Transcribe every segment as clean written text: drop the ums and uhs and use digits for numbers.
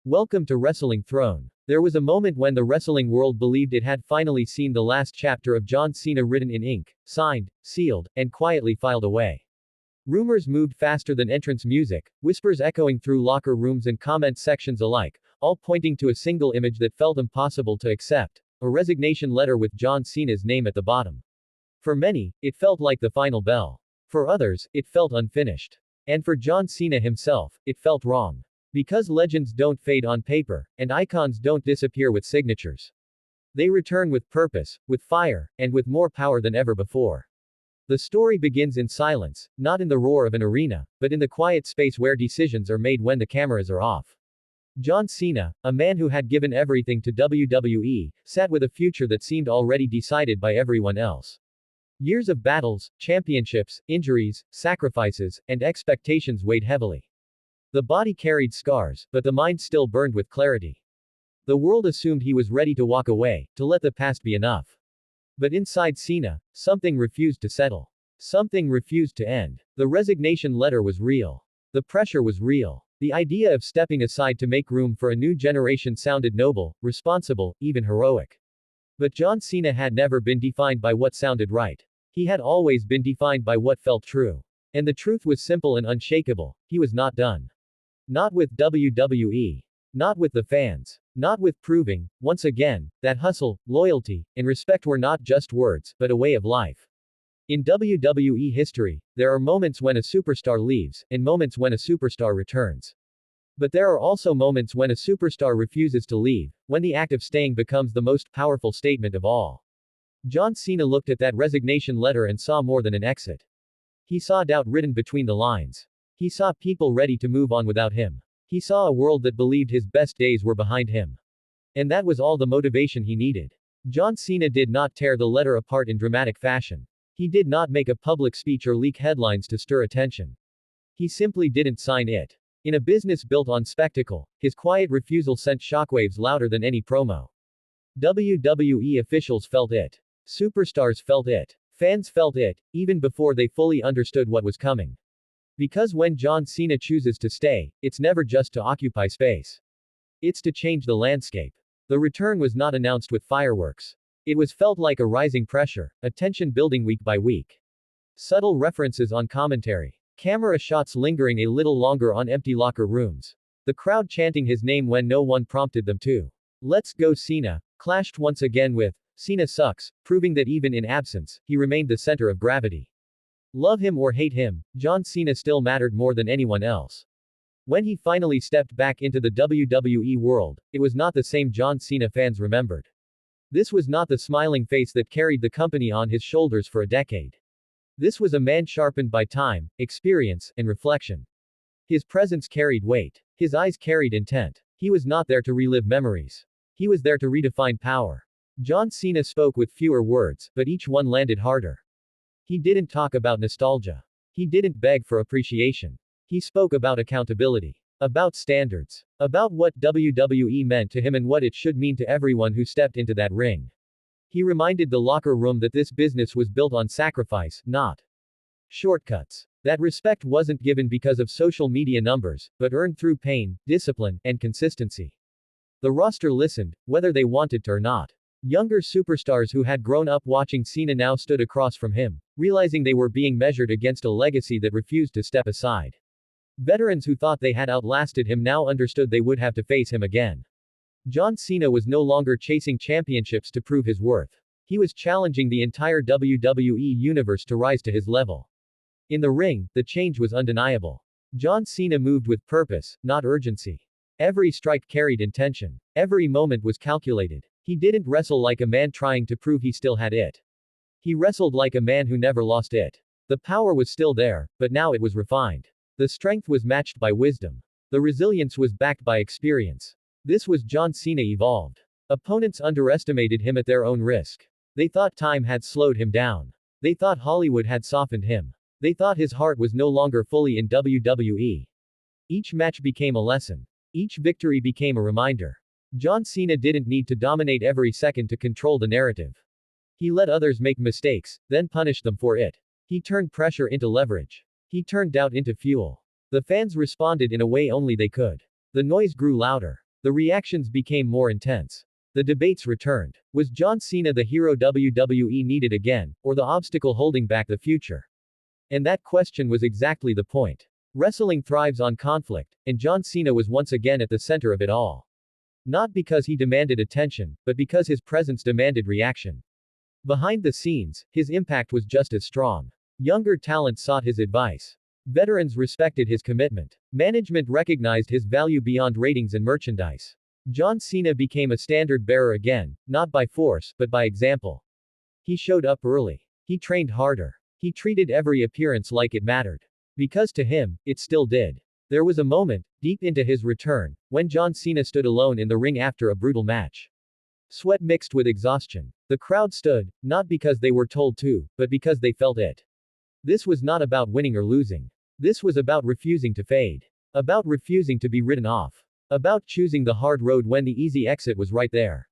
Welcome to Wrestling Throne. There was a moment when the wrestling world believed it had finally seen the last chapter of John Cena written in ink, signed, sealed, and quietly filed away. Rumors moved faster than entrance music, whispers echoing through locker rooms and comment sections alike, all pointing to a single image that felt impossible to accept: a resignation letter with John Cena's name at the bottom. For many, it felt like the final bell. For others, it felt unfinished. And for John Cena himself, it felt wrong. Because legends don't fade on paper, and icons don't disappear with signatures. They return with purpose, with fire, and with more power than ever before. The story begins in silence, not in the roar of an arena, but in the quiet space where decisions are made when the cameras are off. John Cena, a man who had given everything to WWE, sat with a future that seemed already decided by everyone else. Years of battles, championships, injuries, sacrifices, and expectations weighed heavily. The body carried scars, but the mind still burned with clarity. The world assumed he was ready to walk away, to let the past be enough. But inside Cena, something refused to settle. Something refused to end. The resignation letter was real. The pressure was real. The idea of stepping aside to make room for a new generation sounded noble, responsible, even heroic. But John Cena had never been defined by what sounded right. He had always been defined by what felt true. And the truth was simple and unshakable: he was not done. Not with WWE. Not with the fans. Not with proving, once again, that hustle, loyalty, and respect were not just words, but a way of life. In WWE history, there are moments when a superstar leaves, and moments when a superstar returns. But there are also moments when a superstar refuses to leave, when the act of staying becomes the most powerful statement of all. John Cena looked at that resignation letter and saw more than an exit. He saw doubt written between the lines. He saw people ready to move on without him. He saw a world that believed his best days were behind him. And that was all the motivation he needed. John Cena did not tear the letter apart in dramatic fashion. He did not make a public speech or leak headlines to stir attention. He simply didn't sign it. In a business built on spectacle, his quiet refusal sent shockwaves louder than any promo. WWE officials felt it. Superstars felt it. Fans felt it, even before they fully understood what was coming. Because when John Cena chooses to stay, it's never just to occupy space. It's to change the landscape. The return was not announced with fireworks. It was felt like a rising pressure, a tension building week by week. Subtle references on commentary. Camera shots lingering a little longer on empty locker rooms. The crowd chanting his name when no one prompted them to. "Let's go Cena," clashed once again with "Cena sucks," proving that even in absence, he remained the center of gravity. Love him or hate him, John Cena still mattered more than anyone else. When he finally stepped back into the WWE world, it was not the same John Cena fans remembered. This was not the smiling face that carried the company on his shoulders for a decade. This was a man sharpened by time, experience, and reflection. His presence carried weight. His eyes carried intent. He was not there to relive memories. He was there to redefine power. John Cena spoke with fewer words, but each one landed harder. He didn't talk about nostalgia. He didn't beg for appreciation. He spoke about accountability. About standards. About what WWE meant to him and what it should mean to everyone who stepped into that ring. He reminded the locker room that this business was built on sacrifice, not shortcuts. That respect wasn't given because of social media numbers, but earned through pain, discipline, and consistency. The roster listened, whether they wanted to or not. Younger superstars who had grown up watching Cena now stood across from him, realizing they were being measured against a legacy that refused to step aside. Veterans who thought they had outlasted him now understood they would have to face him again. John Cena was no longer chasing championships to prove his worth. He was challenging the entire WWE Universe to rise to his level. In the ring, the change was undeniable. John Cena moved with purpose, not urgency. Every strike carried intention. Every moment was calculated. He didn't wrestle like a man trying to prove he still had it. He wrestled like a man who never lost it. The power was still there, but now it was refined. The strength was matched by wisdom. The resilience was backed by experience. This was John Cena evolved. Opponents underestimated him at their own risk. They thought time had slowed him down. They thought Hollywood had softened him. They thought his heart was no longer fully in WWE. Each match became a lesson. Each victory became a reminder. John Cena didn't need to dominate every second to control the narrative. He let others make mistakes, then punish them for it. He turned pressure into leverage. He turned doubt into fuel. The fans responded in a way only they could. The noise grew louder. The reactions became more intense. The debates returned. Was John Cena the hero WWE needed again, or the obstacle holding back the future? And that question was exactly the point. Wrestling thrives on conflict, and John Cena was once again at the center of it all. Not because he demanded attention, but because his presence demanded reaction. Behind the scenes, his impact was just as strong. Younger talent sought his advice. Veterans respected his commitment. Management recognized his value beyond ratings and merchandise. John Cena became a standard bearer again, not by force, but by example. He showed up early. He trained harder. He treated every appearance like it mattered. Because to him, it still did. There was a moment, deep into his return, when John Cena stood alone in the ring after a brutal match. Sweat mixed with exhaustion. The crowd stood, not because they were told to, but because they felt it. This was not about winning or losing. This was about refusing to fade. About refusing to be written off. About choosing the hard road when the easy exit was right there.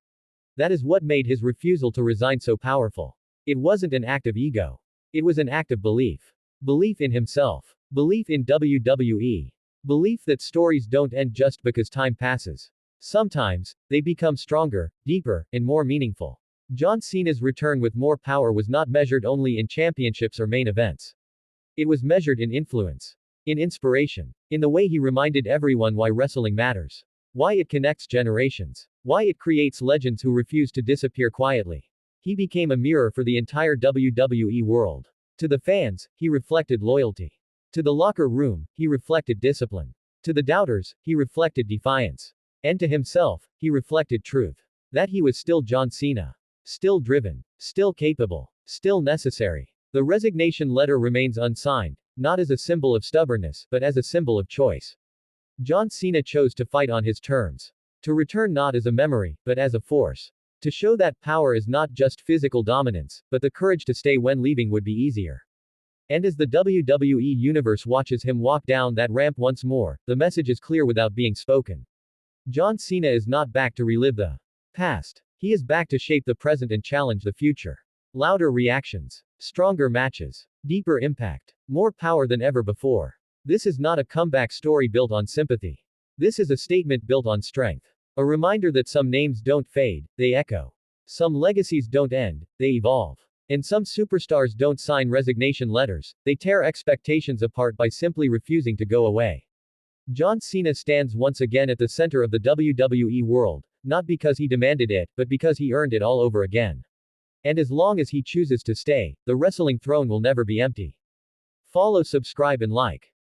That is what made his refusal to resign so powerful. It wasn't an act of ego. It was an act of belief. Belief in himself. Belief in WWE. Belief that stories don't end just because time passes. Sometimes, they become stronger, deeper, and more meaningful. John Cena's return with more power was not measured only in championships or main events. It was measured in influence. In inspiration. In the way he reminded everyone why wrestling matters. Why it connects generations. Why it creates legends who refuse to disappear quietly. He became a mirror for the entire WWE world. To the fans, he reflected loyalty. To the locker room, he reflected discipline. To the doubters, he reflected defiance. And to himself, he reflected truth. That he was still John Cena. Still driven. Still capable. Still necessary. The resignation letter remains unsigned, not as a symbol of stubbornness, but as a symbol of choice. John Cena chose to fight on his terms. To return not as a memory, but as a force. To show that power is not just physical dominance, but the courage to stay when leaving would be easier. And as the WWE Universe watches him walk down that ramp once more, the message is clear without being spoken. John Cena is not back to relive the past. He is back to shape the present and challenge the future. Louder reactions. Stronger matches. Deeper impact. More power than ever before. This is not a comeback story built on sympathy. This is a statement built on strength. A reminder that some names don't fade, they echo. Some legacies don't end, they evolve. And some superstars don't sign resignation letters, they tear expectations apart by simply refusing to go away. John Cena stands once again at the center of the WWE world, not because he demanded it, but because he earned it all over again. And as long as he chooses to stay, the wrestling throne will never be empty. Follow, subscribe, and like.